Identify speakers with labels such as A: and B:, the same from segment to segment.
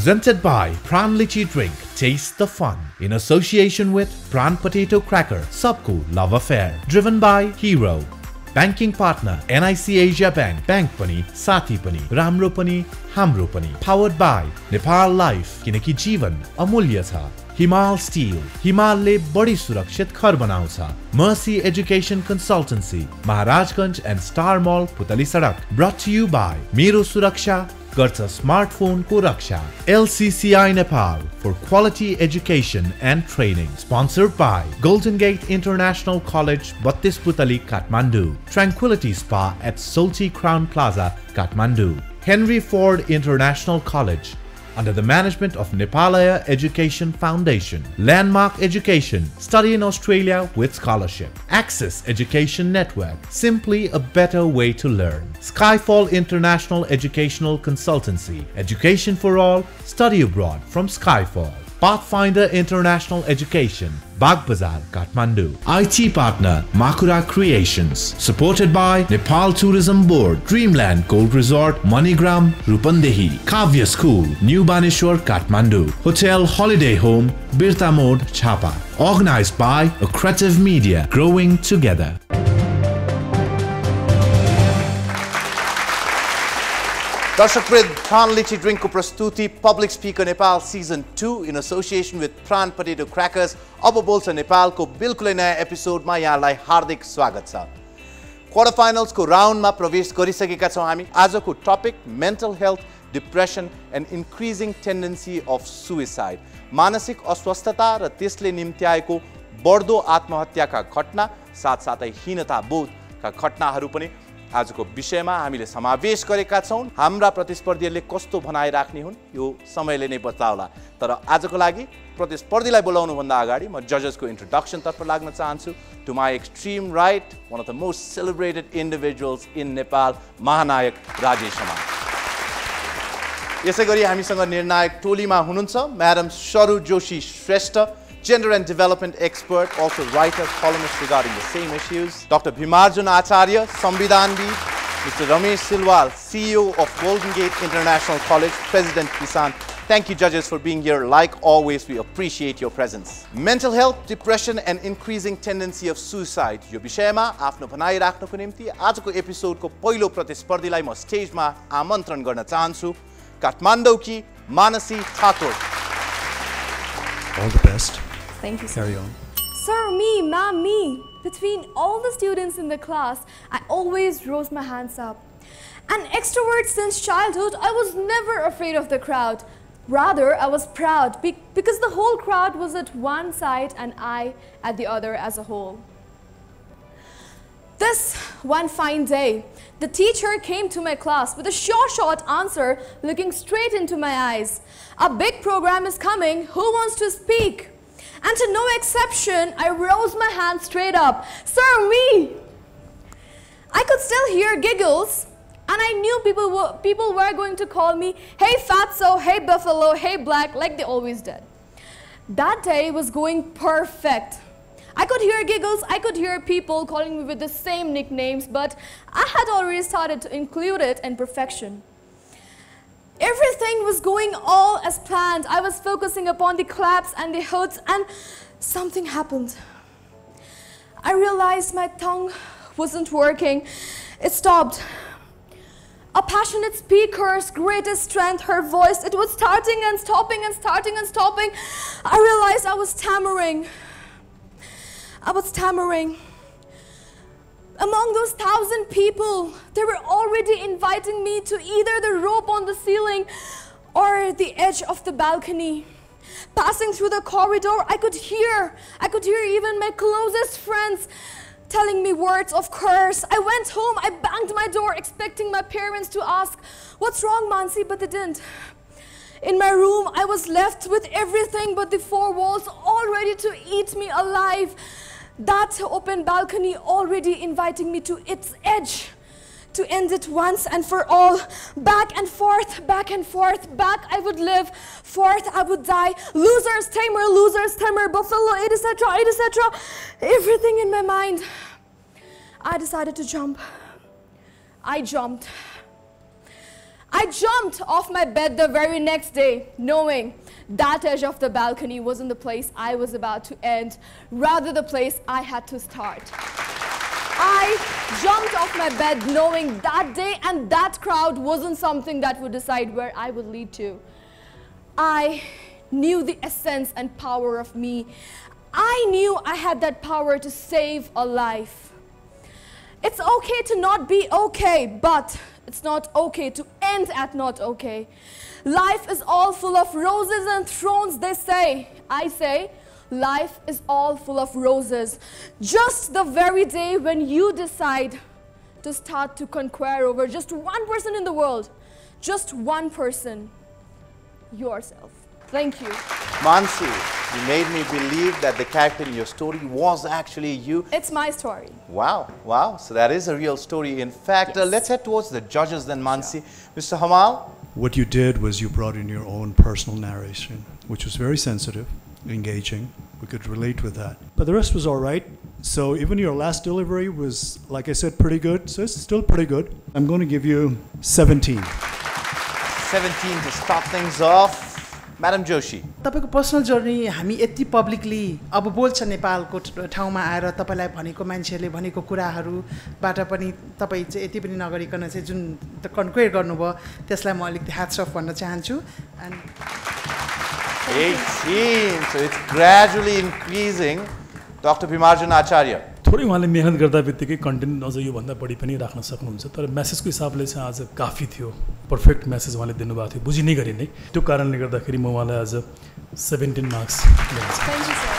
A: Presented by Pran Lychee Drink, taste the fun. In association with Pran Potato Cracker, Sabko Love Affair. Driven by Hero. Banking partner NIC Asia Bank. Bank pani, Sati pani, Ramro pani, Hamro pani. Powered by Nepal Life, किनकि जीवन अमूल्य छ. Himal Steel, हिमालले बढी सुरक्षित घर बनाउँछ. Mercy Education Consultancy, Maharajganj and Star Mall, Putali Sadak. Brought to you by Mero Suraksha, गर्छ smartphone को रक्षा. LCCI Nepal for quality education and training. Sponsored by Golden Gate International College, 32 Putali, Kathmandu. Tranquility Spa at Solti Crown Plaza, Kathmandu. Henry Ford International College, under the management of Nepalaya Education Foundation. Landmark Education, study in Australia with scholarship. Access Education Network, simply a better way to learn. Skyfall International Educational Consultancy, education for all, study abroad from Skyfall. Pathfinder International Education, Bagbazar, Kathmandu. IT partner, Makura Creations. Supported by Nepal Tourism Board, Dreamland Gold Resort, Manigram, Rupandehi. Kavya School, New Baneshwar, Kathmandu. Hotel Holiday Home, Birta Mode, Chapa. Organized by Accretive Media, growing together.
B: दर्शकवृन्द, Pran Lychee Drink को प्रस्तुति Public Speaker Nepal Season 2 in association with Pran Potato Crackers अब बोल्छ नेपालको बिल्कुलै नयाँ एपिसोडमा यहाँलाई हार्दिक स्वागत छ. क्वार्टर फाइनल्सको राउन्डमा प्रवेश गरिसकेका छौं हामी. आजको topic mental health, depression and increasing tendency of suicide. मानसिक अस्वस्थता र त्यसले निम्त्याएको बढ्दो आत्महत्याका घटना साथसाथै हीनता बोधका घटनाहरू पनि आजको विषयमा हामीले समावेश गरेका छौं. हाम्रा प्रतिस्पर्धीहरूले कस्तो भनाइराख्ने हुन् यो समयले नै बताउला. तर आजको लागि प्रतिस्पर्धीलाई बोलाउनु भन्दा अगाडि म जजेसको इन्ट्रोडक्सन तर्फ लाग्न चाहन्छु. To my extreme right, one of the most celebrated individuals in Nepal, महानायक राजेश हमाल. यसैगरी हामीसँग निर्णायक टोलीमा हुनुहुन्छ madam Sharu Joshi Shrestha, gender and development expert, also writer, columnist regarding the same issues. Dr. Bhimarjun Acharya, Samvidhanvid. Mr. Ramesh Silwal, CEO of Golden Gate International College, President Kisan. Thank you, judges, for being here. Like always, we appreciate your presence. Mental health, depression, and increasing tendency of suicide. यो विषयमा आफ्नो भनाइ राख्नको निम्ति आजको एपिसोडको पहिलो प्रतिस्पर्धीलाई म स्टेजमा आमन्त्रण गर्न चाहन्छु. काठमाडौँकी Mansi Thakur.
C: All the best.
D: Thank you, sir.
C: Carry on.
D: Sir, me, ma'am, me. Between all the students in the class, I always rose my hands up. An extrovert since childhood, I was never afraid of the crowd. Rather, I was proud because the whole crowd was at one side and I at the other as a whole. This one fine day, the teacher came to my class with a short answer looking straight into my eyes. A big program is coming. Who wants to speak? And to no exception, I rose my hand straight up. Sir, me! I could still hear giggles, and I knew people were going to call me, hey fatso, hey buffalo, hey black, like they always did. That day was going perfect. I could hear giggles, I could hear people calling me with the same nicknames, but I had already started to include it in perfection. Everything was going all as planned. I was focusing upon the claps and the hoods, and something happened. I realized my tongue wasn't working. It stopped. A passionate speaker's greatest strength, her voice, it was starting and stopping and starting and stopping. I realized I was stammering. Among those 1,000 people, they were already inviting me to either the rope on the ceiling or the edge of the balcony. Passing through the corridor, I could hear even my closest friends telling me words of curse. I went home, I banged my door expecting my parents to ask, "What's wrong, Mansi?" But they didn't. In my room, I was left with everything but the four walls, all ready to eat me alive. That open balcony already inviting me to its edge, to end it once and for all. Back and forth, back I would live, forth I would die. Losers, tamer, buffalo, etc. Everything in my mind. I decided to jump. I jumped. I jumped off my bed the very next day, knowing that edge of the balcony wasn't the place I was about to end, rather the place I had to start. I jumped off my bed knowing that day and that crowd wasn't something that would decide where I would lead to. I knew the essence and power of me. I knew I had that power to save a life. It's okay to not be okay, but it's not okay to end at not okay. Life is all full of roses and thorns, they say. I say, life is all full of roses. Just the very day when you decide to start to conquer over just one person in the world, just one person, yourself. Thank you.
B: Mansi, you made me believe that the character in your story was actually you.
D: It's my story.
B: Wow, wow. So that is a real story. In fact,
D: Yes.
B: let's head towards the judges then, Mansi. Mr. Hamal?
C: What you did was you brought in your own personal narration, which was very sensitive, engaging. We could relate with that. But the rest was all right. So even your last delivery was, like I said, pretty good. So it's still pretty good. I'm going to give you 17.
B: 17 to start things off. Madam Joshi.
E: तपाईको personal journey हामी यति publicly अब बोल्छ नेपालको ठाउँमा आएर तपाईलाई भनेको मान्छेले भनेको कुराहरूबाट पनि तपाई चाहिँ यति पनि नगरिकन चाहिँ जुन त कन्क्वेयर गर्नुभयो त्यसलाई म अलिकति ह्याट्स अफ भन्न चाहन्छु and
B: 18. So it's gradually increasing. Dr. Bhimarjun Acharya.
F: थोरै उहाँले मेहनत गर्दा बित्तिकै कन्टेन्ट अझ योभन्दा बढी पनि राख्न सक्नुहुन्छ तर मेसेजको हिसाबले चाहिँ आज काफी थियो पर्फेक्ट मेसेज उहाँले दिनुभएको थियो बुझि नै गरे नै त्यो कारणले गर्दाखेरि म उहाँलाई आज 17 मार्क्स दिन्छु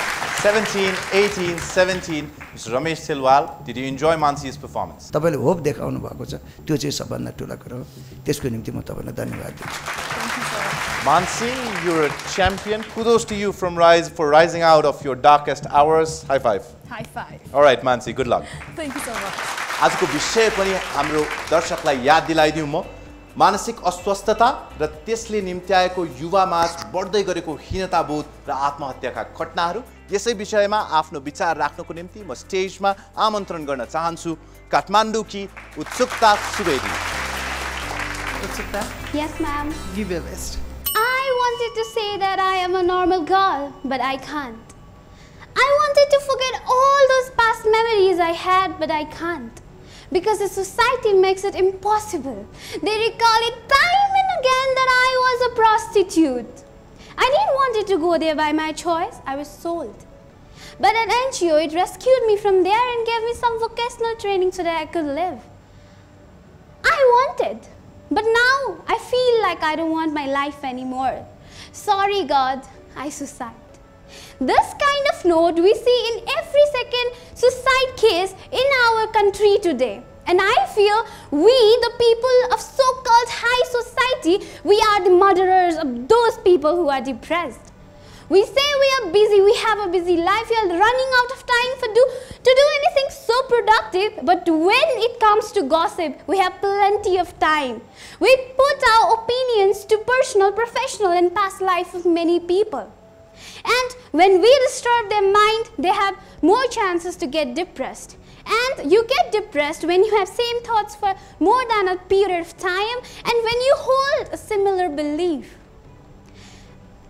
B: 17, 18, 17. Mr. Ramesh Silwal, did you enjoy Mansi's performance?
G: तपाईले होप देखाउनु भएको छ त्यो चाहिँ सबभन्दा ठुलो कुरा हो त्यसको निम्ति म तपाईलाई धन्यवाद दिन्छु
B: Mansi, you're a champion. Kudos to you for rising out of your darkest hours. High five.
D: High five.
B: All right, Mansi, good luck.
D: Thank you so much.
B: आजको विषय पनि हाम्रो दर्शकलाई याद दिलाइदिउँ म मानसिक अस्वस्थता र त्यसले निम्त्याएको युवामाझ बढ्दै गरेको हीनताबोध र आत्महत्याका घटनाहरू यसै विषयमा आफ्नो विचार राख्नको निम्ति म स्टेजमा आमन्त्रण गर्न चाहन्छु काठमाडौँकी उत्सुकता सुवेदी
E: उत्सुकता
H: Yes, ma'am.
E: Give your best
H: I wanted to say that I am a normal girl, but I can't. I wanted to forget all those past memories I had, but I can't. Because the society makes it impossible. They recall it time and again that I was a prostitute. I didn't want it to go there by my choice. I was sold. But at NGO, it rescued me from there and gave me some vocational training so that I could live. I wanted. But now, I feel like I don't want my life anymore. Sorry, God, I suicide. This kind of note we see in every second suicide case in our country today. And I feel we, the people of so-called high society, we are the murderers of those people who are depressed. We say we are busy, we have a busy life, we are running out of time to do anything so productive, but when it comes to gossip, we have plenty of time. We put our opinions to personal, professional and past life of many people. And when we disturb their mind, they have more chances to get depressed. And you get depressed when you have same thoughts for more than a period of time and when you hold a similar belief.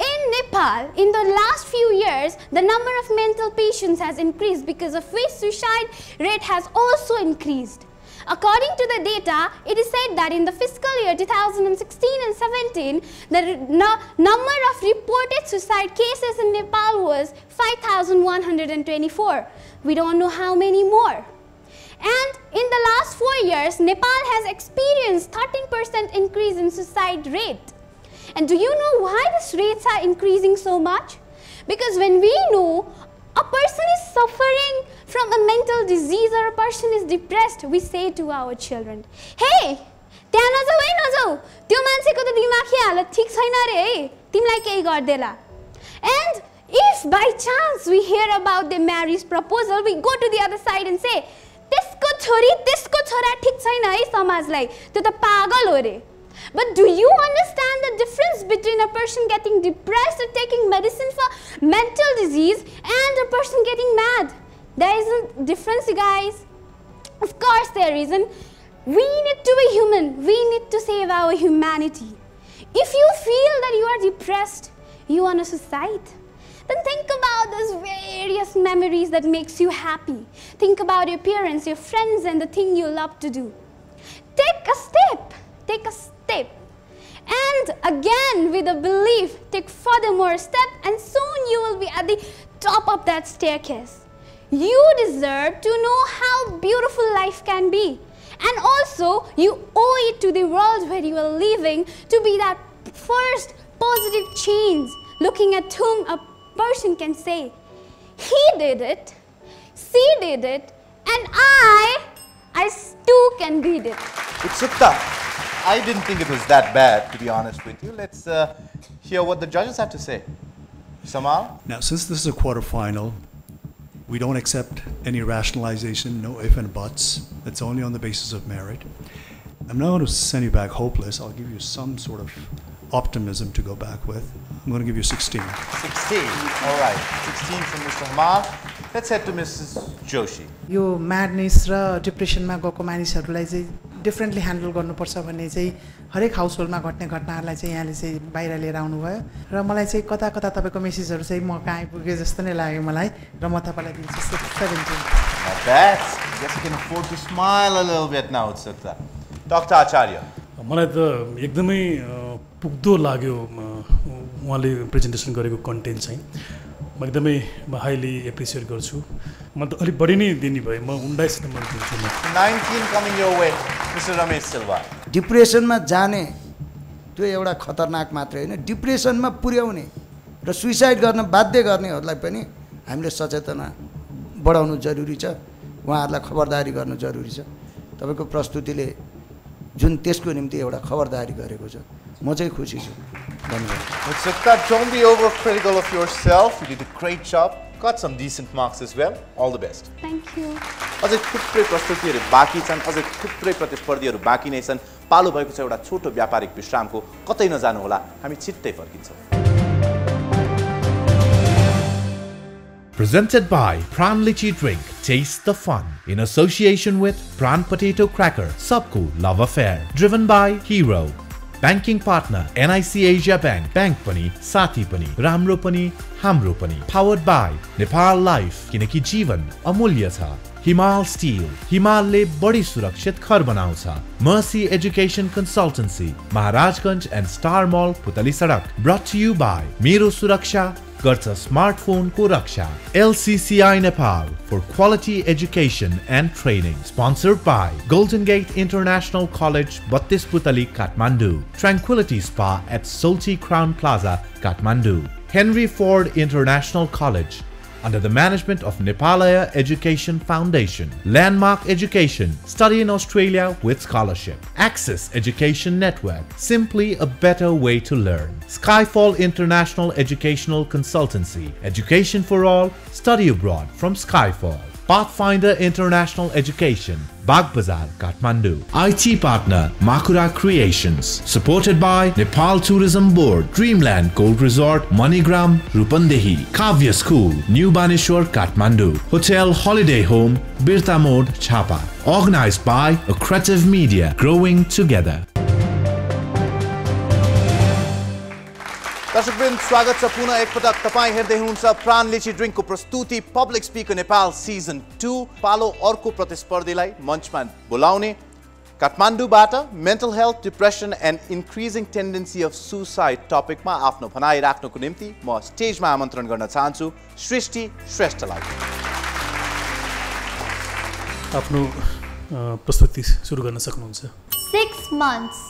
H: In Nepal, in the last few years, the number of mental patients has increased because of which suicide rate has also increased. According to the data, it is said that in the fiscal year 2016 and 17, the number of reported suicide cases in Nepal was 5,124. We don't know how many more. And in the last 4 years, Nepal has experienced 13% increase in suicide rate. And do you know why these rates are increasing so much? Because when we know a person is suffering from a mental disease or a person is depressed, we say to our children, hey, त्यहाँ नजाऊ है नजाऊ त्यो मान्छेको त दिमागी हालत ठीक छैन रे है तिमीलाई केही गर्देला. And if by chance we hear about the marriage proposal, we go to the other side and say, त्यसको छोरी त्यसको छोरा ठीक छैन है समाजलाई त्यो त पागल हो रे. But do you understand the difference between a person getting depressed or taking medicine for mental disease and a person getting mad? There is a difference, you guys. Of course there isn't. We need to be human. We need to save our humanity. If you feel that you are depressed, you want a suicide, then think about those various memories that makes you happy. Think about your parents, your friends, and the thing you love to do. Take a step. Take a step. And again, with a belief, take furthermore step, and soon you will be at the top of that staircase. You deserve to know how beautiful life can be. And also, you owe it to the world where you are living to be that first positive change, looking at whom a person can say, he did it, she did it, and I too can read it.
B: Utsukta, I didn't think it was that bad, to be honest with you. Let's hear what the judges have to say. Samal?
C: Now, since this is a quarterfinal, we don't accept any rationalization, no if and buts. It's only on the basis of merit. I'm not going to send you back hopeless. I'll give you some sort of optimism to go back with. I'm going to give you 16.
B: 16. All right. 16 from Mr. Hamal. Let's head to Mrs. Joshi.
E: यो madness र डिप्रेसनमा गएको मानिसहरूलाई चाहिँ differently handle गर्नुपर्छ भन्ने चाहिँ हरेक हाउसहोल्डमा घट्ने घटनाहरूलाई चाहिँ यहाँले चाहिँ बाहिर लिएर आउनुभयो र मलाई चाहिँ कता कता तपाईँको मेसेजहरू चाहिँ म कहाँ आइपुगे जस्तो नै लाग्यो मलाई र म तपाईँलाई दिन्छु 17.
B: Not bad. I guess you can afford to smile a little bit now, Utsukta. Dr. Acharya.
F: मलाई त एकदमै पुग्दो लाग्यो उहाँले प्रेजेन्टेसन गरेको कन्टेन्ट चाहिँ म एकदमै हाइली एप्रिसिएट गर्छु म त अलिक बढी नै दिने भए म 19 नम्बर दिन्छु
B: 19 coming your way, Mr. Ramesh Silva.
G: डिप्रेसनमा जाने त्यो एउटा खतरनाक मात्रै होइन डिप्रेसनमा पुर्याउने र सुइसाइड गर्न बाध्य गर्नेहरूलाई पनि हामीले सचेतना बढाउनु जरुरी छ उहाँहरूलाई खबरदारी गर्नु जरुरी छ तपाईको प्रस्तुतिले जुन त्यसको निम्ति एउटा खबरदारी गरेको छ म चाहिँ खुसी छु धन्यवाद
B: Utsukta, don't be overcritical of yourself. You did a great job. Got some decent marks as well. All the best.
H: Thank you.
B: अझै थुप्रै प्रस्तुतिहरू बाँकी छन् अझै थुप्रै प्रतिस्पर्धीहरू बाँकी नै छन् पालो भएको छ एउटा छोटो व्यापारिक विश्रामको कतै नजानु होला हामी छिट्टै फर्किन्छौँ
A: Presented by Pran Lychee Drink, taste the fun. In association with Pran Potato Cracker, Sabko Love Affair. Driven by Hero. Banking partner NIC Asia Bank, Bank Pani, Sati Pani, Ramro Pani, Hamro Pani. Powered by Nepal Life, Kineki Jeevan, Amulya Tha. Himal Steel, Himal le badi surakshit khar banaucha. Mercy Education Consultancy, Maharajganj and Star Mall, Putali Sadak. Brought to you by Mero Suraksha, Garcha Smartphone Ko Raksha. LCCI Nepal for quality education and training. Sponsored by Golden Gate International College, Battis Putali, Kathmandu. Tranquility Spa at Solti Crown Plaza, Kathmandu. Henry Ford International College, under the management of Nepalaya Education Foundation. Landmark Education, study in Australia with scholarship. Access Education Network, simply a better way to learn. Skyfall International Educational Consultancy, education for all, study abroad from Skyfall. Pathfinder International Education, Bagbazar, Kathmandu. IT partner, Makura Creations. Supported by Nepal Tourism Board, Dreamland Gold Resort, Manigram, Rupandehi. Kavya School, New Baneshwar, Kathmandu. Hotel Holiday Home, Birta Mode, Chapa. Organized by Accretive Media, growing together.
B: दर्शकवृन्द स्वागत छ पुनः एकपटक तपाईं हेर्दै हुनुहुन्छ प्राण लिची ड्रिङ्कको प्रस्तुति पब्लिक स्पिकर नेपाल सिजन 2 पालो अर्को प्रतिस्पर्धीलाई मञ्चमा बोलाउने काठमाडौँबाट mental health depression and increasing tendency of suicide टपिकमा आफ्नो भनाइ राख्नको निम्ति म स्टेजमा आमन्त्रण गर्न चाहन्छु सृष्टि श्रेष्ठलाई
F: आफ्नो प्रस्तुति सुरु गर्न सक्नुहुन्छ
H: 6 months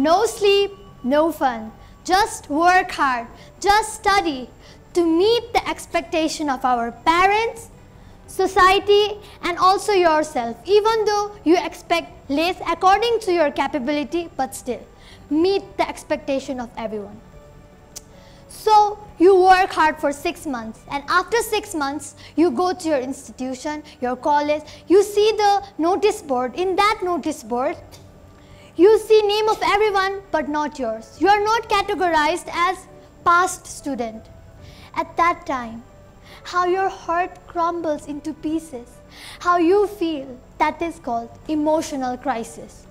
H: no sleep no fun. Just work hard, just study to meet the expectation of our parents, society, and also yourself. Even though you expect less according to your capability, but still meet the expectation of everyone. So you work hard for 6 months, and after 6 months, you go to your institution, your college, you see the notice board. In that notice board, you see name of everyone but not yours. You are not categorized as past student. At that time, how your heart crumbles into pieces, how you feel, that is called emotional crisis.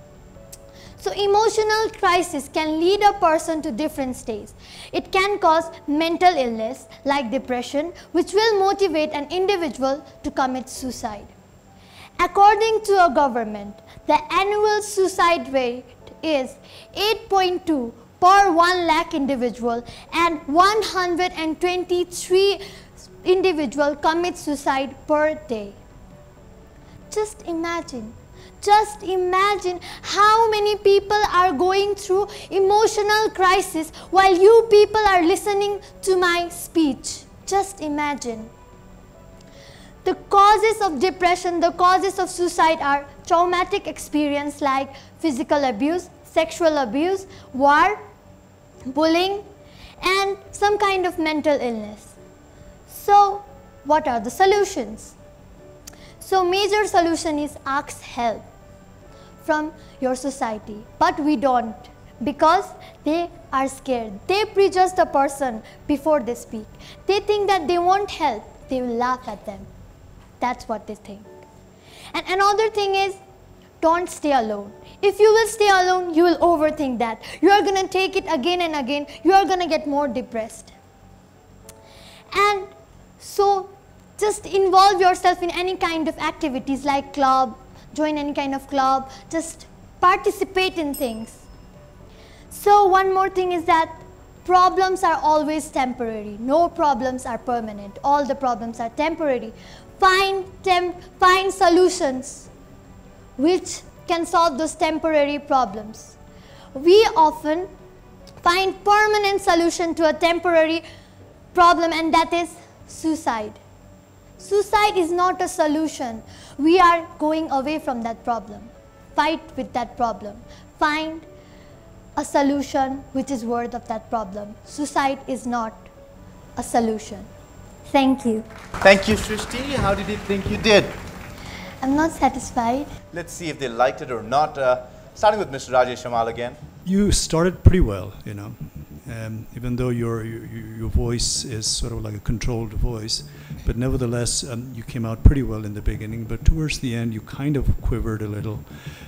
H: So emotional crisis can lead a person to different states. It can cause mental illness like depression, which will motivate an individual to commit suicide. According to a government, the annual suicide rate is 8.2 per 1 lakh individual, and 123 individual commit suicide per day. Just imagine how many people are going through emotional crisis while you people are listening to my speech. Just imagine. The causes of depression, the causes of suicide are traumatic experience like physical abuse, sexual abuse, war, bullying, and some kind of mental illness. So, what are the solutions? So, major solution is ask help from your society, but we don't, because they are scared. They prejudge the person before they speak. They think that they won't help, they will laugh at them. That's what they think. And another thing is, don't stay alone. If you will stay alone, you will overthink that. You are going to take it again and again. You are going to get more depressed. And so, just involve yourself in any kind of activities like club, join any kind of club, just participate in things. So one more thing is that problems are always temporary. No problems are permanent. All the problems are temporary. Find solutions which can solve those temporary problems. We often find permanent solution to a temporary problem, and that is suicide. Suicide is not a solution. We are going away from that problem. Fight with that problem. Find a solution which is worth of that problem. Suicide is not a solution. Thank you.
B: Thank you, Shrishti. How did you think you did?
H: I'm not satisfied.
B: Let's see if they liked it or not. Starting with Mr. Rajesh Hamal again.
C: You started pretty well, you know. Even though your voice is sort of like a controlled voice, but nevertheless you came out pretty well in the beginning, but towards the end you kind of quivered a little,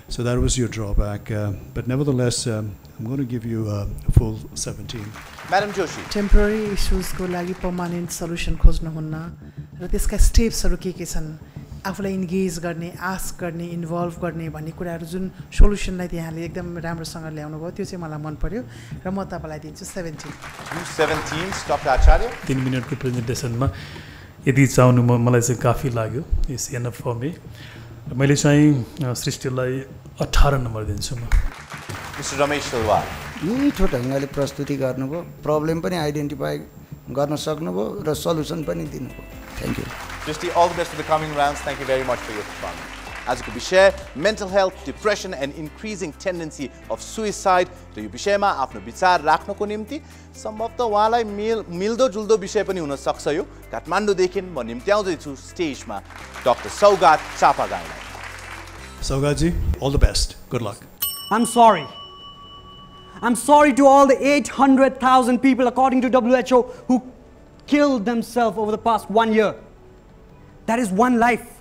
C: so that was your drawback, but nevertheless I'm going to give you a full 17.
B: Madam Joshi.
E: Temporary इश्यूजको लागि permanent solution खोज्नुहुन्न र त्यसका स्टेप्सहरू के छन्, आफूलाई engage गर्ने, ask गर्ने, involve गर्ने भन्ने कुराहरू जुन सोल्युसनलाई यहाँले एकदम राम्रोसँग ल्याउनु भयो, त्यो चाहिँ मलाई मन पर्यो र म तपाईँलाई दिन्छु 17.
B: 17, Dr. Acharya.
F: 3 मिनटको प्रेजेन्टेसनमा यदि चाहनु मलाई चाहिँ काफी लाग्यो. It's enough for me. मैले चाहिँ सृष्टिलाई 18 नम्बर दिन्छु म.
B: Mr. Ramesh Talwar.
G: मिठो ढङ्गले प्रस्तुति गर्नुभयो, प्रब्लम पनि आइडेन्टिफाई गर्न सक्नुभयो र सल्युसन पनि दिनुभयो. Thank you.
B: Shrishti, all the best for the coming rounds. Thank you very much for your performance. आजको विषय mental health, depression and increasing tendency of suicide. र यो विषयमा आफ्नो विचार राख्नको निम्ति सम्भवतः उहाँलाई मिल्दो जुल्दो विषय पनि हुन सक्छ. यो काठमाडौँदेखि म निम्त्याउँदै छु स्टेजमा डाक्टर सौगात चापागाईलाई.
C: Saugatji, all the best. Good luck.
I: I'm sorry. I'm sorry to all the 800,000 people, according to WHO, who killed themselves over the past 1 year. That is one life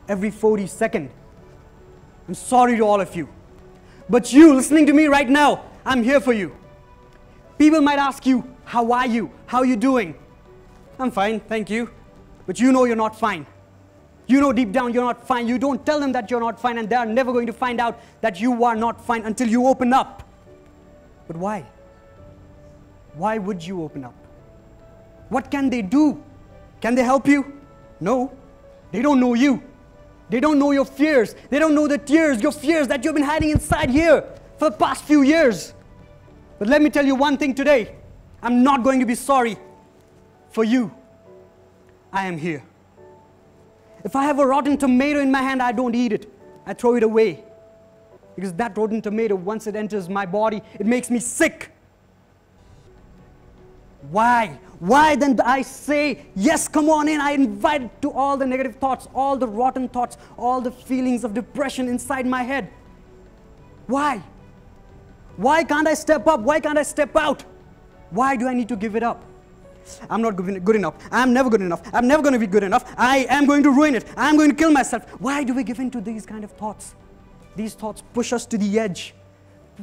I: every 42nd. I'm sorry to all of you. But you, listening to me right now, I'm here for you. People might ask you, how are you? How are you doing? I'm fine, thank you. But you know you're not fine. You know deep down you're not fine. You don't tell them that you're not fine, and they are never going to find out that you are not fine until you open up. But why? Why would you open up? What can they do? Can they help you? No. They don't know you. They don't know your fears. They don't know the tears, your fears that you've been hiding inside here for the past few years. But let me tell you one thing today. I'm not going to be sorry for you. I am here. If I have a rotten tomato in my hand, I don't eat it. I throw it away. Because that rotten tomato, once it enters my body, it makes me sick. Why? Why then I say, yes, come on in. I invite to all the negative thoughts, all the rotten thoughts, all the feelings of depression inside my head. Why? Why can't I step up? Why can't I step out? Why do I need to give it up? I'm not good enough. I'm never good enough. I'm never going to be good enough. I am going to ruin it. I'm going to kill myself. Why do we give in to these kind of thoughts? These thoughts push us to the edge,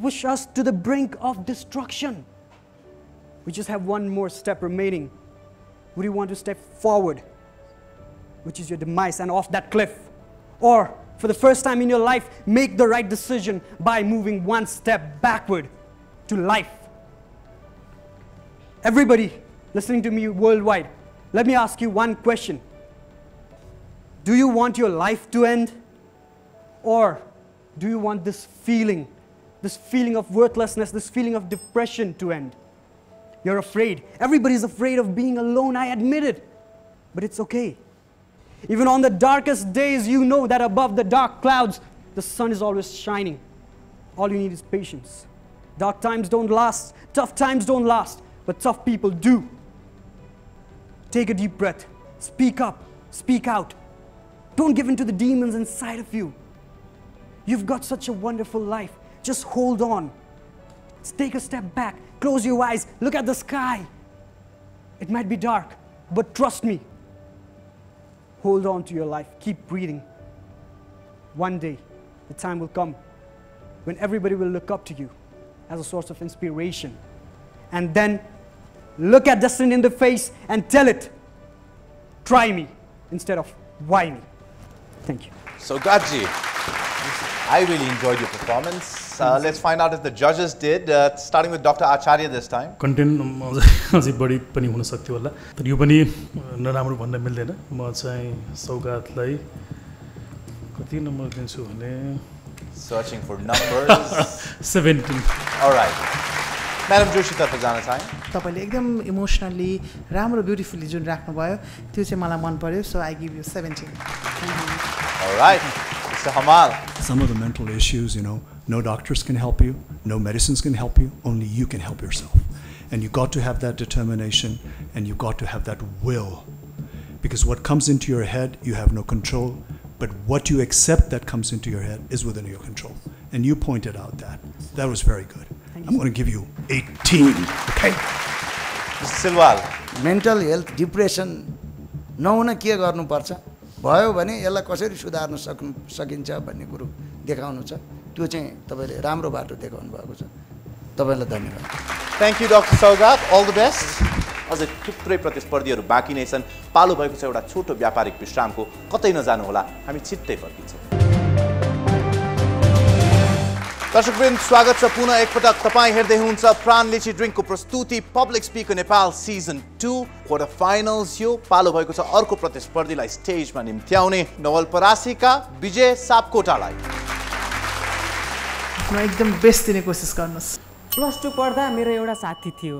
I: push us to the brink of destruction. We just have one more step remaining. Would you want to step forward, which is your demise, and off that cliff? Or, for the first time in your life, make the right decision by moving one step backward to life? Everybody listening to me worldwide, let me ask you one question. Do you want your life to end? Or do you want this feeling of worthlessness, this feeling of depression to end? You're afraid. Everybody's afraid of being alone, I admit it. But it's okay. Even on the darkest days, you know that above the dark clouds, the sun is always shining. All you need is patience. Dark times don't last, tough times don't last, but tough people do. Take a deep breath. Speak up. Speak out. Don't give in to the demons inside of you. You've got such a wonderful life. Just hold on. Take a step back. Close your eyes. Look at the sky. It might be dark, but trust me. Hold on to your life. Keep breathing. One day, the time will come when everybody will look up to you as a source of inspiration. And then look at destiny in the face and tell it, try me instead of why me. Thank you.
B: So Gaji, I really enjoyed your performance. Let's find out if the judges did, starting with Dr. Acharya this time.
F: Content अझै बढी पनि हुन सक्थ्यो होला तर यो पनि नराम्रो भन्न मिल्दैन म चाहिँ सौगातलाई कति नम्बर दिन्छु भने
B: Searching for numbers.
F: 17.
B: All right. Madam Joshi तर्फ जान चाहे
E: तपाईले एकदम इमोसनली राम्रो ब्युटिफुली जुन राख्नु भयो त्यो चाहिँ मलाई मन पर्यो so I give you 17.
B: All right. Mr. Hamal.
C: Some of the mental issues, no doctors can help you, no medicines can help you, only you can help yourself. And you got to have that determination and you got to have that will. Because what comes into your head, you have no control, but what you accept that comes into your head is within your control. And you pointed out that. That was very good. I'm going to give you 18, okay?
B: Mr. Silwal.
G: Mental health, depression, नहुन के गर्नुपर्छ भयो भने यसलाई कसरी सुधार्न सकिन्छ भन्ने कुरो देखाउनु छ त्यो चाहिँ तपाईले राम्रो बाटो देखाउनु भएको छ तपाईलाई धन्यवाद.
B: Thank you Dr. Saugat, all the best. अझै थुप्रै प्रतिस्पर्धीहरू बाँकी नै छन्. पालो भएको छ एउटा छोटो व्यापारिक विश्रामको. कतै नजानु होला, हामी छिट्टै फर्किन्छौँ. दर्शकवृन्द, स्वागत छ पुनः एकपटक. तपाईं हेर्दै हुनुहुन्छ प्राण लिची ड्रिङ्कको प्रस्तुति public speaker Nepal season 2 quarter finals. यो पालो भएको छ अर्को प्रतिस्पर्धीलाई स्टेजमा निम्त्याउने नवलपरासीका विजय सापकोटालाई.
E: म एकदम बेस्ट दिने कोसिस गर्नुस्.
J: +2 पढ्दा मेरो एउटा साथी थियो.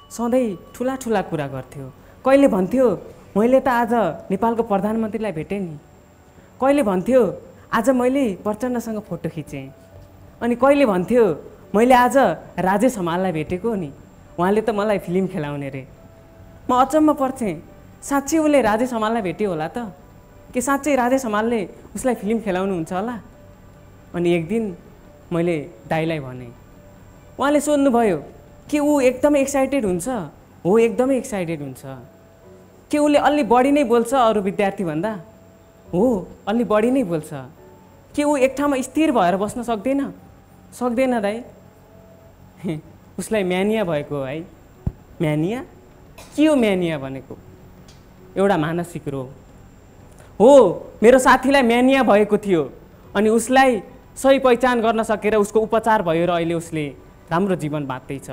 J: सधैँ ठुला ठुला कुरा गर्थ्यो. कहिले भन्थ्यो मैले त आज नेपालको प्रधानमन्त्रीलाई भेटेँ नि. कहिले भन्थ्यो आज मैले प्रचण्डसँग फोटो खिचेँ. अनि कहिले भन्थ्यो मैले आज राजेश हमाललाई भेटेको नि, उहाँले त मलाई फिल्म खेलाउने रे. म अचम्म पर्थेँ, साँच्चै उसले राजेश हमाललाई भेट्यो होला त, के साँच्चै राजेश हमालले उसलाई फिल्म खेलाउनुहुन्छ होला. अनि एक दिन मैले दाइलाई भने, उहाँले सोध्नुभयो कि ऊ एकदमै एक्साइटेड हुन्छ. हो, एकदमै एक्साइटेड हुन्छ. के उसले अलि बढी नै बोल्छ अरू विद्यार्थी भन्दा? हो, अलि बढी नै बोल्छ. के ऊ एक ठाउँमा स्थिर भएर बस्न सक्दैन? सक्दैन दाइ. उसलाई म्यानिया भएको है. म्यानिया के हो? म्यानिया भनेको एउटा मानसिक रोग हो. मेरो साथीलाई म्यानिया भएको थियो अनि उसलाई सही पहिचान गर्न सकेर उसको उपचार भयो र अहिले उसले राम्रो जीवन बाँच्दैछ.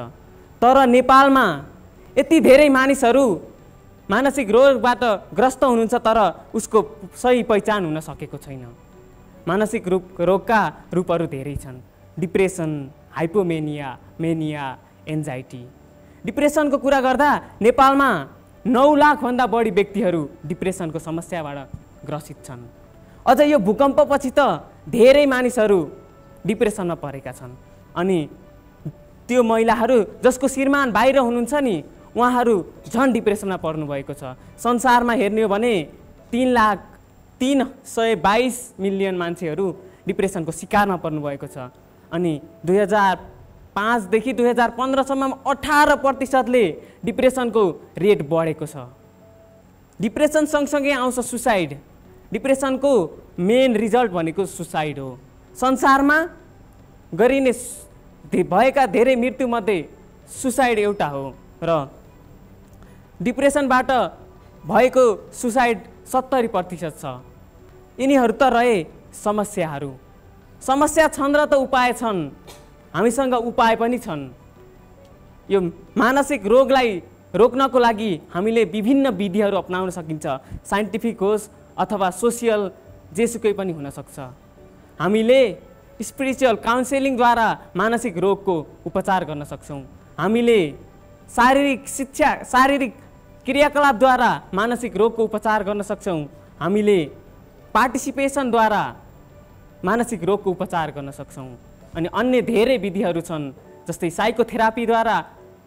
J: तर नेपालमा यति धेरै मानिसहरू मानसिक रोगबाट ग्रस्त हुनुहुन्छ तर उसको सही पहिचान हुन सकेको छैन. मानसिक रोगका रूपहरू धेरै छन्. Depression, hypomania, mania, anxiety. डिप्रेसनको कुरा गर्दा नेपालमा 9 लाखभन्दा बढी व्यक्तिहरू डिप्रेसनको समस्याबाट ग्रसित छन्. अझ यो भूकम्पपछि त धेरै मानिसहरू डिप्रेसनमा परेका छन्. अनि त्यो महिलाहरू जसको श्रीमान बाहिर हुनुहुन्छ नि उहाँहरू झन् डिप्रेसनमा पर्नुभएको छ. संसारमा हेर्ने हो भने 3,322 मिलियन मान्छेहरू डिप्रेसनको शिकारमा पर्नुभएको छ. अनि 2005 देखि 2015 सम्ममा 18% डिप्रेसनको रेट बढेको छ। डिप्रेसन सँगसँगै आउँछ सुसाइड। डिप्रेसनको मेन रिजल्ट भनेको सुसाइड हो। संसारमा गरिने भएका धेरै मृत्युमध्ये सुसाइड एउटा हो र डिप्रेसनबाट भएको सुसाइड 70% छ। यिनीहरू त रहे समस्याहरू। समस्या छन् र त उपाय छन्। हामीसँग उपाय पनि छन्। यो मानसिक रोगलाई रोक्नको लागि हामीले विभिन्न विधिहरू अपनाउन सकिन्छ। साइन्टिफिक होस् अथवा सोसियल जेसुकै पनि हुन सक्छ। हामीले स्पिरिचुअल काउन्सेलिङद्वारा मानसिक रोगको उपचार गर्न सक्छौँ। हामीले शारीरिक शिक्षा शारीरिक क्रियाकलापद्वारा मानसिक रोगको उपचार गर्न सक्छौँ। हामीले पार्टिसिपेसनद्वारा मानसिक रोगको उपचार गर्न सक्छौँ। अनि अन्य धेरै विधिहरू छन् जस्तै साइकोथेरापीद्वारा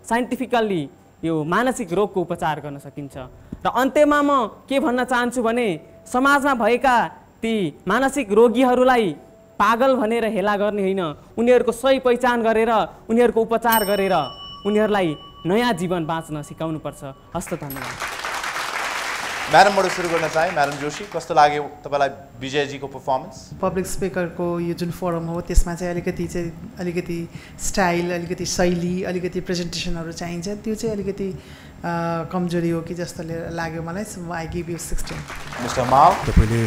J: साइन्टिफिकल्ली यो मानसिक रोगको उपचार गर्न सकिन्छ। र अन्त्यमा म के भन्न चाहन्छु भने समाजमा भएका ती मानसिक रोगीहरूलाई पागल भनेर हेला गर्ने होइन, उनीहरूको सही पहिचान गरेर उनीहरूको उपचार गरेर उनीहरूलाई नयाँ जीवन बाँच्न सिकाउनुपर्छ। हस्त धन्यवाद।
B: म्याडमबाट सुरु गर्न चाहे। म्याडम जोशी, कस्तो लाग्यो तपाईँलाई विजयजीको पर्फर्मेन्स?
E: पब्लिक स्पिकरको यो जुन फोरम हो त्यसमा चाहिँ अलिकति स्टाइल, अलिकति शैली, अलिकति प्रेजेन्टेसनहरू चाहिन्छ। त्यो चाहिँ अलिकति कमजोरी हो कि जस्तो लाग्यो मलाई। I give you 16।
B: Mister Hamal,
C: तपाईँले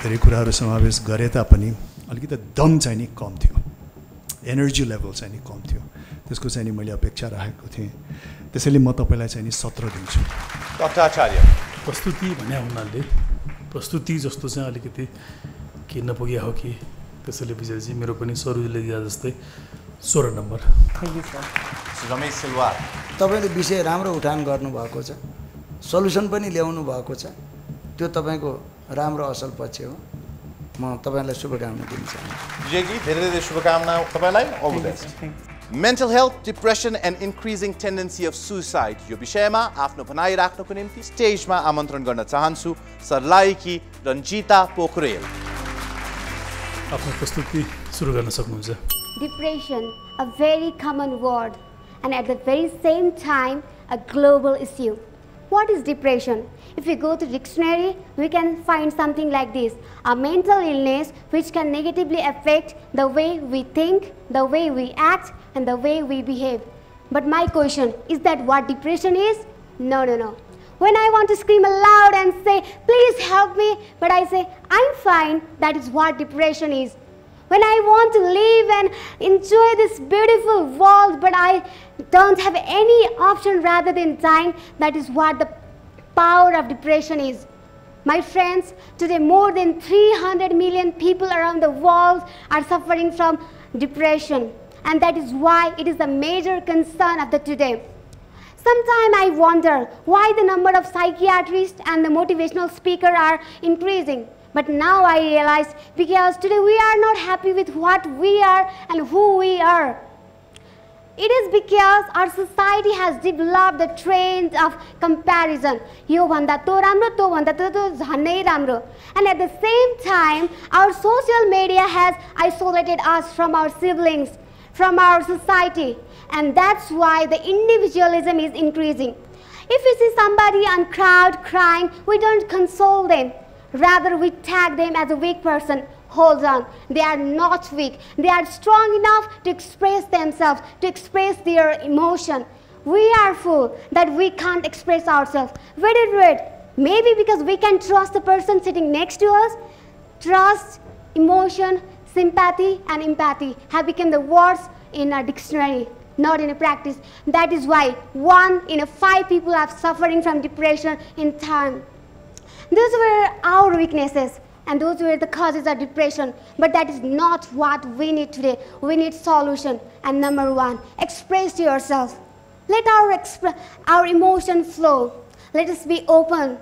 C: धेरै कुराहरू समावेश गरे तापनि अलिकति दम चाहिँ नि कम थियो, एनर्जी लेभल चाहिँ नि कम थियो। त्यसको चाहिँ नि मैले अपेक्षा राखेको थिएँ। त्यसैले म तपाईँलाई चाहिँ नि 17 दिन्छु।
B: डाक्टर आचार्य,
F: प्रस्तुति भन्ने हुनाले प्रस्तुति जस्तो चाहिँ अलिकति के नपुग्या हो कि, त्यसैले विजयजी मेरो पनि सरुजीले दिए जस्तै 16 number.
J: Thank you sir.
B: Ramesh Silwar,
G: तपाईँले विषय राम्रो उठान गर्नुभएको छ, सल्युसन पनि ल्याउनु भएको छ। त्यो तपाईँको राम्रो असल पक्ष हो। म तपाईँलाई शुभकामना दिन चाहन्छु।
B: विजयजी, धेरै धेरै शुभकामना तपाईँलाई। All the best. Mental health, depression and increasing tendency of suicide यो विषयमा आफ्नो भनाइ राख्नको निम्ति स्टेजमा आमन्त्रण गर्न चाहन्छु सरलाइकी रञ्जिता पोखरेल।
F: आफ्नो प्रस्तुति सुरु गर्न सक्नुहुन्छ।
H: Depression, a very common word, and at the very same time, a global issue. What is depression? If we go to dictionary, we can find something like this: a mental illness which can negatively affect the way we think, the way we act, and the way we behave. But my question, is that what depression is? No, no, no. When I want to scream aloud and say, please help me, but I say, I'm fine, that is what depression is. When I want to live and enjoy this beautiful world, but I don't have any option rather than dying, that is what the power of depression is. My friends, today more than 300 million people around the world are suffering from depression, and that is why it is a major concern of the today. Sometimes I wonder why the number of psychiatrists and the motivational speakers are increasing. But now I realize because today we are not happy with what we are and who we are. It is because our society has developed the trend of comparison. Yo bhanda to ramro, to bhanda to jhanai ramro. And at the same time, our social media has isolated us from our siblings, from our society. And that's why the individualism is increasing. If we see somebody on crowd crying, we don't console them. Rather, we tag them as a weak person. Hold on, they are not weak. They are strong enough to express themselves, to express their emotion. We are fool that we can't express ourselves. Wait. Maybe because we can trust the person sitting next to us. Trust, emotion, sympathy, and empathy have become the words in our dictionary, not in a practice. That is why 1 in 5 people are suffering from depression in time. Those were our weaknesses, and those were the causes of depression. But that is not what we need today. We need solution. And number 1, express yourself. Let our emotion flow. Let us be open.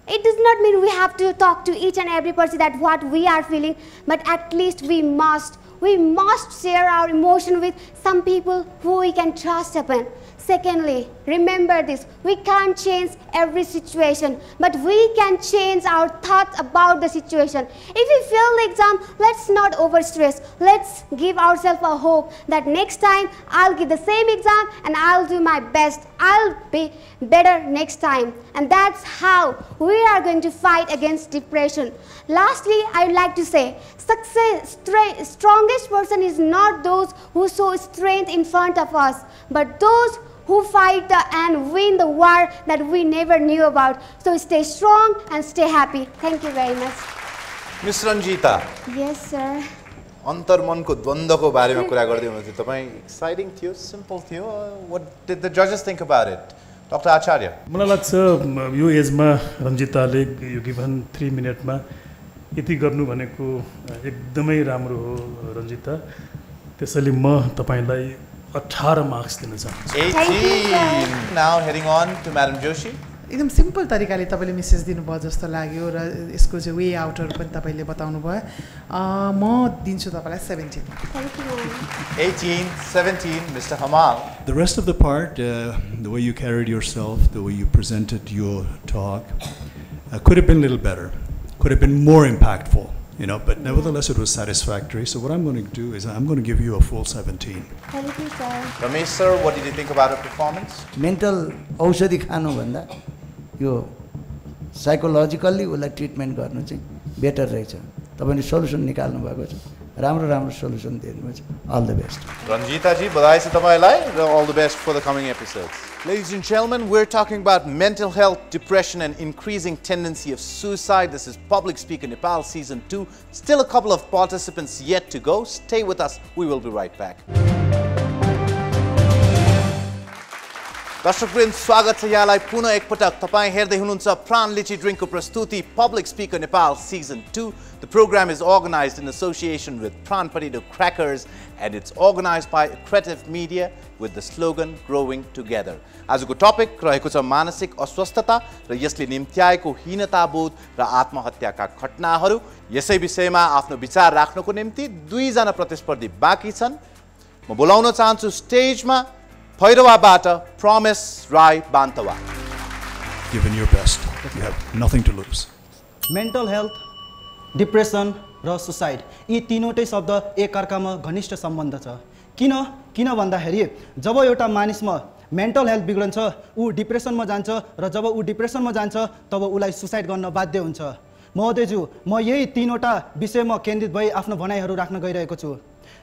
H: It does not mean we have to talk to each and every person that what we are feeling, but at least we must share our emotion with some people who we can trust upon. Secondly, remember this, we can't change every situation, but we can change our thoughts about the situation. If we fail the exam, let's not overstress. Let's give ourselves a hope that next time I'll give the same exam and I'll do my best. I'll be better next time. And that's how we are going to fight against depression. Lastly, I would like to say, strongest person is not those who show strength in front of us, but those who fight and win the war that we never knew about. So stay strong and stay happy. Thank you very much.
B: Ms. Ranjita.
H: Yes, sir.
B: अन्तर्मनको द्वन्द्वको बारेमा कुरा गर्दै हुनुहुन्थ्यो तपाईँ exciting थियो simple थियो what did the judges think about it Dr. Acharya
F: मलाई लाग्छ यो एजमा रञ्जिताले यो गिभन 3 मिनेटमा यति गर्नु भनेको एकदमै राम्रो हो रञ्जिता त्यसैले म तपाईलाई 18 मार्क्स दिन चाहन्छु
B: 18 now heading on to Madam Joshi
E: एकदम सिम्पल तरिकाले तपाईले मेसेज दिनुभयो जस्तो लाग्यो र यसको चाहिँ वे आउटहरु पनि तपाईले बताउनु भयो म दिन्छु तपाईलाई 17
B: 18 17 Mr. Hamal
C: The rest of the part the way you carried yourself the way you presented your talk could have been a little better could have been more impactful but nevertheless it was satisfactory so what I'm going to do is I'm going to give you a full 17
H: Thank you sir
B: Ramesh sir what did you think about her performance
G: mental औषधि खानु भन्दा यो psychologically उलाई treatment गर्नु चाहिँ better रहेछ तपाईले solution निकाल्नु भएको छ राम्रो सोलुसन दिनुभयो all the best
B: Ranjita ji बधाई छ तपाईलाई all the best for the coming episodes Ladies and gentlemen, we're talking about mental health, depression and increasing tendency of suicide. This is Public Speaker Nepal Season 2. Still a couple of participants yet to go. Stay with us. We will be right back. दर्शकवृन्द स्वागत छ यहाँलाई पुनः एकपटक तपाईं हेर्दै हुनुहुन्छ प्राण लिची ड्रिङ्कको प्रस्तुति Public Speaker Nepal Season 2. The program is organized in association with Pran Potato Crackers and it's organized by Accretive Media with the slogan Growing Together. आजको टपिक रहेको छ मानसिक अस्वस्थता र यसले निम्त्याएको हीनताबोध र आत्महत्याका घटनाहरू. यसै विषयमा आफ्नो विचार राख्नको निम्ति दुई जना प्रतिस्पर्धी बाँकी छन्. म बोलाउन चाहन्छु स्टेजमा भैरवाबाट Promise Rai Bantawa.
C: Given your best, you have nothing to lose.
I: Mental health, depression र सुसाइड यी तीनवटै शब्द एकअर्कामा घनिष्ठ सम्बन्ध छ किन भन्दाखेरि जब एउटा मानिसमा मेन्टल हेल्थ बिग्रन्छ ऊ डिप्रेसनमा जान्छ र जब ऊ डिप्रेसनमा जान्छ तब उलाई सुसाइड गर्न बाध्य हुन्छ महोदयज्यू म यही तीनवटा विषयमा केन्द्रित भई आफ्नो भनाइहरू राख्न गइरहेको छु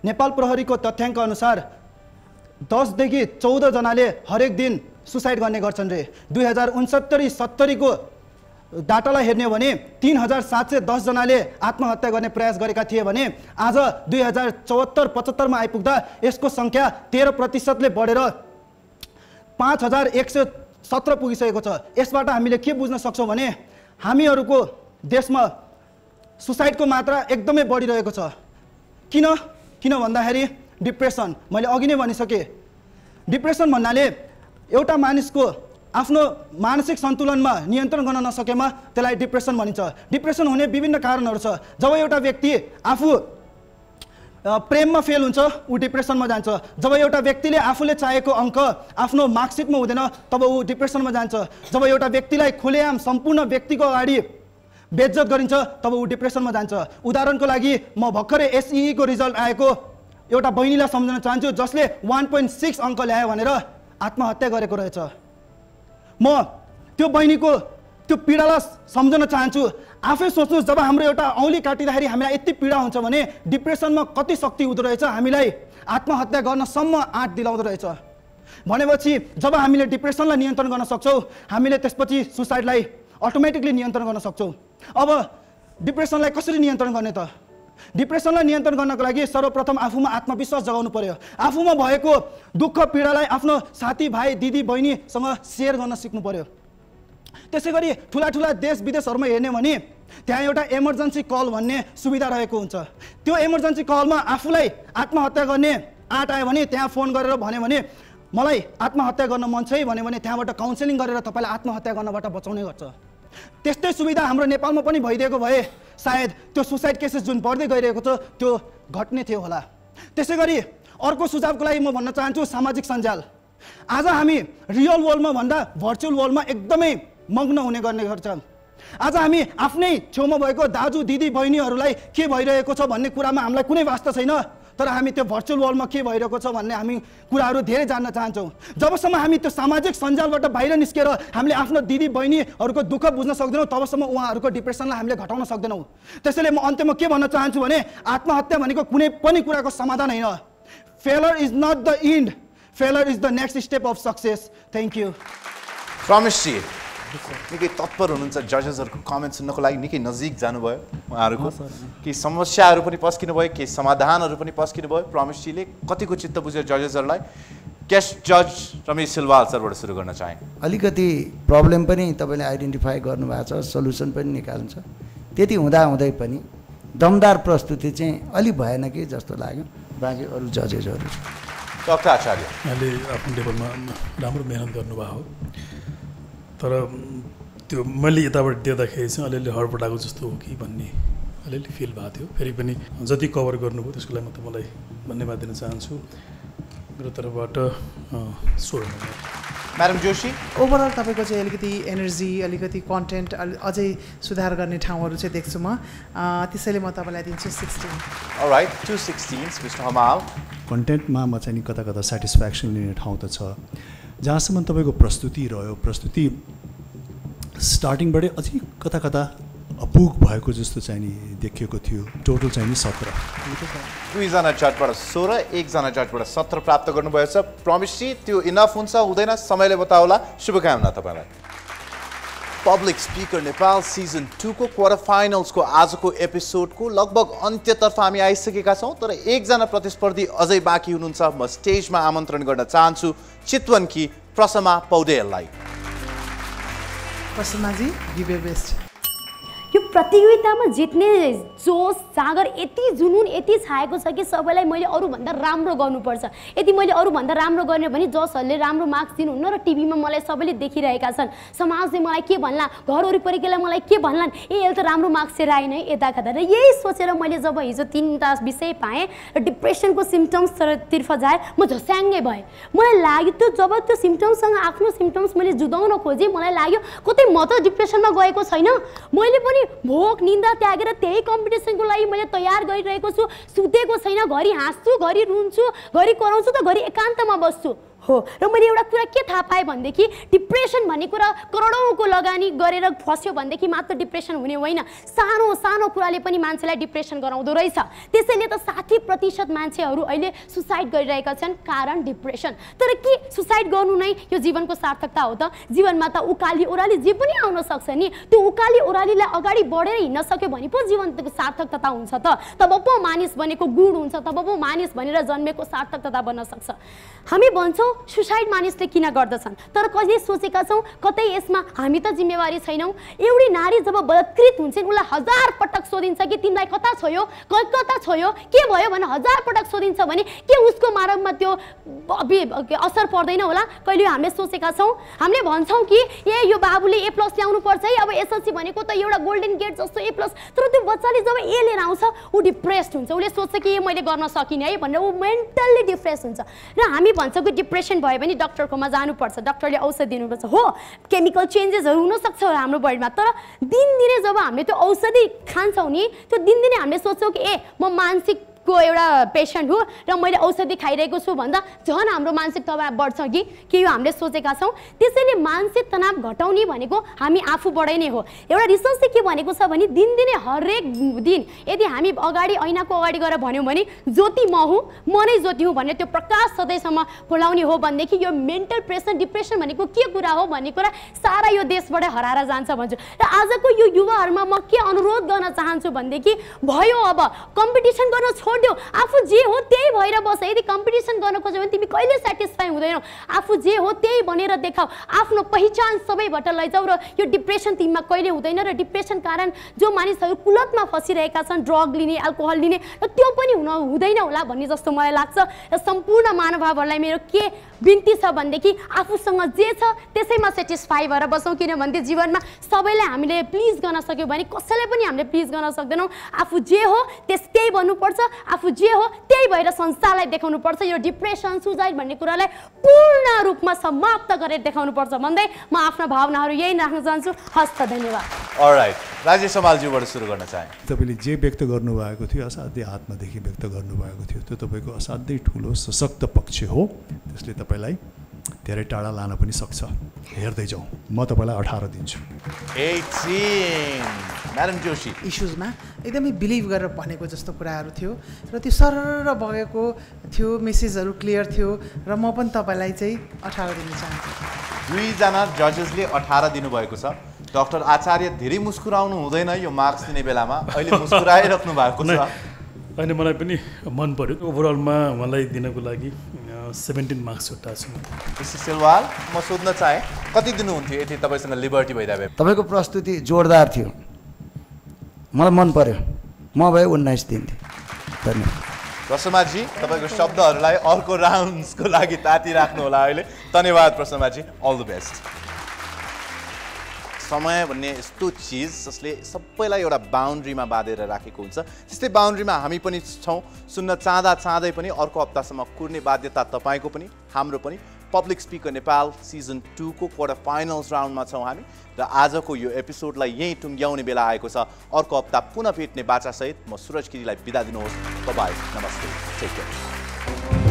I: नेपाल प्रहरीको तथ्याङ्क अनुसार 10 देखि 14 जनाले हरेक दिन सुसाइड गर्ने गर्छन् रे 2069-70 को डाटालाई हेर्ने हो भने 3710 जनाले आत्महत्या गर्ने प्रयास गरेका थिए भने आज 2074-75 मा आइपुग्दा यसको संख्या 13% ले बढेर 5117 पुगिसकेको छ यसबाट हामीले के बुझ्न सक्छौं भने हामीहरुको देशमा सुसाइडको मात्रा एकदमै बढिरहेको छ किन भन्दाखेरि डिप्रेसन मैले अघि नै भनिसके डिप्रेसन भन्नाले एउटा मानिसको आफ्नो मानसिक सन्तुलनमा नियन्त्रण गर्न नसकेमा त्यसलाई डिप्रेसन भनिन्छ डिप्रेसन हुने विभिन्न कारणहरू छ जब एउटा व्यक्ति आफू प्रेममा फेल हुन्छ ऊ डिप्रेसनमा जान्छ जब एउटा व्यक्तिले आफूले चाहेको अंक आफ्नो मार्कसिटमा हुँदैन तब ऊ डिप्रेसनमा जान्छ जब एउटा व्यक्तिलाई खुलेआम सम्पूर्ण व्यक्तिको अगाडि बेइज्जत गरिन्छ तब ऊ डिप्रेसनमा जान्छ उदाहरणको लागि म भर्खरै एसईई को रिजल्ट आएको एउटा बहिनीलाई सम्झन चाहन्छु जसले 1.6 अंक ल्यायो भनेर आत्महत्या गरेको रहेछ म त्यो बहिनीको त्यो पीडालाई सम्झन चाहन्छु आफै सोच्नु जब हाम्रो एउटा औली काटिदाखेरि हामीलाई यति पीडा हुन्छ भने डिप्रेसनमा कति शक्ति हुँदो रहेछ हामीलाई आत्महत्या गर्न सम्म आँट दिलाउँदो रहेछ भनेपछि जब हामीले डिप्रेसनलाई नियन्त्रण गर्न सक्छौं हामीले त्यसपछि सुसाइडलाई अटोमेटिकली नियन्त्रण गर्न सक्छौं अब डिप्रेसनलाई कसरी नियन्त्रण गर्ने त डिप्रेसनलाई नियन्त्रण गर्नको लागि सर्वप्रथम आफूमा आत्मविश्वास जगाउनु पर्यो आफूमा भएको दुःख पीडालाई आफ्नो साथी भाइ दिदी बहिनीसँग शेयर गर्न सिक्नु पर्यो त्यसैगरी ठुला देश विदेशहरुमा हेर्ने भने त्यहाँ एउटा इमर्जेन्सी कल भन्ने सुविधा रहेको हुन्छ त्यो इमर्जेन्सी कलमा आफूलाई आत्महत्या गर्ने आँट आयो भने त्यहाँ फोन गरेर भन्यो भने मलाई आत्महत्या गर्न मन छ भन्यो भने त्यहाँबाट काउन्सेलिङ गरेर तपाईलाई आत्महत्या गर्नबाट बचाउने गर्छ त्यस्तै सुविधा हाम्रो नेपालमा पनि भइदिएको भए सायद त्यो सुसाइड केसेस जुन बढ्दै गइरहेको छ त्यो घट्ने थियो होला त्यसैगरी अर्को सुझावको लागि म भन्न चाहन्छु सामाजिक सञ्जाल
K: आज हामी रियल वर्ल्डमा भन्दा भर्चुअल वर्ल्डमा एकदमै मग्न हुने गर्ने गर्छ। आज हामी आफ्नै छेउमा भएको दाजु दिदी बहिनीहरूलाई के भइरहेको छ भन्ने कुरामा हामीलाई कुनै वास्ता छैन, तर हामी त्यो भर्चुअल वर्ल्डमा के भइरहेको छ भन्ने हामी कुराहरू धेरै जान्न चाहन्छौँ। जबसम्म हामी त्यो सामाजिक सञ्जालबाट बाहिर निस्केर हामीले आफ्नो दिदी बहिनीहरूको दुःख बुझ्न सक्दैनौँ तबसम्म उहाँहरूको डिप्रेसनलाई हामीले घटाउन सक्दैनौँ। त्यसैले म अन्त्यमा के भन्न चाहन्छु भने आत्महत्या भनेको कुनै पनि कुराको समाधान होइन। Failure is not the end, failure is the next step of success. Thank you.
B: प्रमेशजी निकै तत्पर हुनुहुन्छ, जजेसहरूको कमेन्ट सुन्नको लागि निकै नजिक जानुभयो उहाँहरूको। केही समस्याहरू पनि पस्किनु भयो, केही समाधानहरू पनि पस्किनु भयो। प्रमेशजीले कतिको चित्त बुझ्यो जजेसहरूलाई? गेस्ट जज रमेश सिलवाल सरबाट सुरु गर्न चाहे।
G: अलिकति प्रब्लम पनि तपाईँले आइडेन्टिफाई गर्नुभएको छ, सल्युसन पनि निकाल्छ। त्यति हुँदाहुँदै पनि दमदार प्रस्तुति चाहिँ अलि भएन कि जस्तो लाग्यो। बाँकी अरू जजेसहरू
B: डाक्टर आचार्य
F: यहाँले आफ्नो लेभलमा राम्रो मेहनत गर्नुभएको हो, तर त्यो मैले यताबाट देख्दाखेरि चाहिँ अलिअलि हडबडाएको जस्तो हो कि भन्ने अलिअलि फिल भएको थियो। फेरि पनि जति कभर गर्नुभयो त्यसको लागि म तपाईँलाई धन्यवाद दिन चाहन्छु मेरो तर्फबाट।
B: म्याडम जोशी,
E: ओभरअल तपाईँको चाहिँ अलिकति एनर्जी, अलिकति कन्टेन्ट अझै सुधार गर्ने ठाउँहरू चाहिँ देख्छु म। त्यसैले म तपाईँलाई दिन्छु 16।
B: All right, 216 mister Hamal.
C: कन्टेन्टमा म चाहिँ नि कता कता सेटिस्फ्याक्सन लिने ठाउँ त छ। जहाँसम्म तपाईँको प्रस्तुति रह्यो, प्रस्तुति स्टार्टिङबाटै अझै कता कता अपुग भएको जस्तो चाहिँ नि देखिएको थियो। टोटल चाहिँ नि 17।
B: दुईजना जजबाट 16, एकजना जजबाट 17 प्राप्त गर्नुभएको छ। प्रमेशजी त्यो इनफ हुन्छ हुँदैन समयले बताउला। शुभकामना तपाईँलाई। पब्लिक स्पिकर नेपाल सिजन 2 को क्वार्टर फाइनल्सको आजको एपिसोडको लगभग अन्त्यतर्फ हामी आइसकेका छौँ, तर एकजना प्रतिस्पर्धी अझै बाँकी हुनुहुन्छ। म स्टेजमा आमन्त्रण गर्न चाहन्छु चितवनकी प्रसमा पौडेललाई।
E: प्रसमाजी, गिभ योर बेस्ट।
L: यो प्रतियोगितामा जित्ने जोस जागर यति जुनुन यति छाएको छ कि सबैलाई मैले अरूभन्दा राम्रो गर्नुपर्छ। यदि मैले अरूभन्दा राम्रो गर्ने भने जसहरूले राम्रो मार्क्स दिनुहुन्न र टिभीमा मलाई सबैले देखिरहेका छन्, समाजले मलाई के भन्ला, घर वरिपरिकोले मलाई के भन्लान्, यसले त राम्रो मार्क्स लिएर आइन है यता कता। र यही सोचेर मैले जब हिजो 3टा विषय पाएँ र डिप्रेसनको सिम्पटम्सतिर जाएँ, म झस्याङ्गै भएँ। मलाई लाग्यो त्यो जब त्यो सिम्पटम्ससँग आफ्नो सिम्पटम्स मैले जुदाउन खोजेँ, मलाई लाग्यो कतै म त डिप्रेसनमा गएको छैन। मैले पनि भोक निन्दा त्यागेर त्यही कम्पिटिसनको लागि मैले तयार गरिरहेको छु। सुतेको छैन, घरि हाँस्छु, घरि रुन्छु, घरि कराउँछु त घरि एकान्तमा बस्छु हो। र मैले एउटा कुरा के थाहा पाएँ भनेदेखि डिप्रेसन भन्ने कुरा करोडौँको लगानी गरेर फस्यो भनेदेखि मात्र डिप्रेसन हुने होइन। सानो सानो कुराले पनि मान्छेलाई डिप्रेसन गराउँदो रहेछ। त्यसैले त 60% मान्छेहरू अहिले सुसाइड गरिरहेका छन्, कारण डिप्रेसन। तर के सुसाइड गर्नु नै यो जीवनको सार्थकता हो त? जीवनमा त उकाली ओह्राली जे पनि आउन सक्छ नि। त्यो उकाली ओह्रालीलाई अगाडि बढेर हिँड्न सक्यो भने पो जीवनको सार्थकता हुन्छ त। तब पो मानिस बनेको गुण हुन्छ, तब पो मानिस भनेर जन्मेको सार्थकता बन्न सक्छ। हामी भन्छौँ सुसाइड मानिसले किन गर्दछन्, तर कहिले सोचेका छौँ कतै यसमा हामी त जिम्मेवारी छैनौँ? एउटी नारी जब बलात्कृत हुन्छन् उसलाई 1000 पटक सोधिन्छ कि तिमीलाई कता छोयो, कता छोयो, के भयो भने 1000 पटक सोधिन्छ भने के उसको मार्गमा त्यो असर पर्दैन होला? कहिले हामीले सोचेका छौँ? हामीले भन्छौँ कि यो बाबुले A+ ल्याउनु पर्छ है, अब एसएलसी भनेको त एउटा गोल्डन गेट जस्तो A+। तर त्यो बच्चाले जब A लिएर आउँछ ऊ डिप्रेस्ड हुन्छ। उसले सोच्छ कि मैले गर्न सकिनँ है भनेर ऊ मेन्टल्ली डिप्रेस हुन्छ। र हामी भन्छौँ कि डिप्रेसन भयो भने डक्टरकोमा जानुपर्छ, डक्टरले औषधि दिनुपर्छ। हो, केमिकल चेन्जेसहरू हुनसक्छ हाम्रो बडीमा, तर दिनदिनै जब हामीले त्यो औषधि खान्छौँ नि, त्यो दिनदिनै हामीले सोच्छौँ कि म मानसिक को एउटा पेसेन्ट हो र मैले औषधि खाइरहेको छु भन्दा झन् हाम्रो मानसिक तनाव बढ्छ कि यो हामीले सोचेका छौँ। त्यसैले मानसिक तनाव घटाउने भनेको हामी आफूबाटै नै हो। एउटा रिसर्चले के भनेको छ भने दिनदिनै हरेक दिन यदि हामी अगाडि ऐनाको अगाडि गएर भन्यौँ भने ज्योति म हुँ, म नै ज्योति हुँ भन्ने त्यो प्रकाश सधैँसम्म फैलाउने हो भनेदेखि यो मेन्टल प्रेसर डिप्रेसन भनेको के कुरा हो भन्ने कुरा सारा यो देशबाट हराएर जान्छ भन्छु। र आजको यो युवाहरूमा म के अनुरोध गर्न चाहन्छु भनेदेखि भयो अब कम्पिटिसन गर्न छोड्देऊ, आफू जे हो त्यही भएर बस। यदि कम्पिटिसन गर्न खोज्यो भने तिमी कहिले सेटिस्फाई हुँदैनौ। आफू जे हो त्यही बनेर देखाऊ, आफ्नो पहिचान सबैबाट लैजाऊ र यो डिप्रेसन तिमीमा कहिले हुँदैन। र डिप्रेसन कारण जो मानिसहरू कुलतमा फसिरहेका छन्, ड्रग लिने, अल्कोहल लिने, र त्यो पनि हुँदैन होला भन्ने जस्तो मलाई लाग्छ। र सम्पूर्ण महानुभावहरूलाई मेरो के बिन्ती छ भनेदेखि आफूसँग जे छ त्यसैमा सेटिस्फाई भएर बसौँ, किनभने जीवनमा सबैलाई हामीले प्लिज गर्न सक्यौँ भने कसैलाई पनि हामीले प्लिज गर्न सक्दैनौँ। आफू जे हो त्यही भन्नुपर्छ, आफू जे हो त्यही भएर संसारलाई देखाउनुपर्छ। यो डिप्रेसन सुसाइड भन्ने कुरालाई पूर्ण रूपमा समाप्त गरेर देखाउनुपर्छ भन्दै म आफ्ना भावनाहरू यही राख्न चाहन्छु। हस्त धन्यवाद।
B: अलराइट, राजेश हमालज्यूबाट सुरु गर्न चाहे।
C: तपाईँले जे व्यक्त गर्नुभएको थियो असाध्यै आत्मादेखि व्यक्त गर्नुभएको थियो, त्यो तपाईँको असाध्यै ठुलो सशक्त पक्ष हो। त्यसले तपाईँलाई धेरै टाढा लान पनि सक्छ। हेर्दै जाउँ। म तपाईँलाई 18 दिन्छु।
B: 18 म्याडम जोशी।
E: इस्युजमा एकदमै बिलिभ गरेर भनेको जस्तो कुराहरू थियो र त्यो सरर बगेको थियो, मेसेजहरू क्लियर थियो र म पनि तपाईँलाई चाहिँ 18 दिन चाहन्छु।
B: दुईजना जजेसले 18 दिनुभएको छ। डाक्टर आचार्य धेरै मुस्कुराउनु हुँदैन यो मार्क्स दिने बेलामा, अहिले मुस्कुराइराख्नु भएको छ।
F: होइन, मलाई पनि मन पर्यो। ओभरअलमा मलाई दिनको लागि 17 मार्क्स छुट्टा छु।
B: मिस्टर सिलवाल, म सोध्न चाहे कति दिनुहुन्थ्यो यदि तपाईँसँग लिबर्टी भइदिए?
G: तपाईँको प्रस्तुति जोरदार थियो, मलाई मन पर्यो। म भए 19 दिन्थेँ। धन्यवाद।
B: प्रसमाजी, तपाईँको शब्दहरूलाई अर्को राउन्ड्सको लागि ताती राख्नु होला अहिले। धन्यवाद प्रसमाजी, अल द बेस्ट। समय भन्ने यस्तो चिज जसले सबैलाई एउटा बााउन्ड्रीमा बाँधेर राखेको हुन्छ, त्यस्तै बााउन्ड्रीमा हामी पनि छौँ। सुन्न चाहँदै पनि अर्को हप्तासम्म कुर्ने बाध्यता तपाईँको पनि हाम्रो पनि। पब्लिक स्पिकर नेपाल सिजन 2 को क्वार्टर फाइनल्स राउन्डमा छौँ हामी र आजको यो एपिसोडलाई यहीँ टुङ्ग्याउने बेला आएको छ। अर्को हप्ता पुनः भेट्ने बाचासहित म सुरज गिरीलाई बिदा दिनुहोस्। बाइ, नमस्ते, टेक केयर।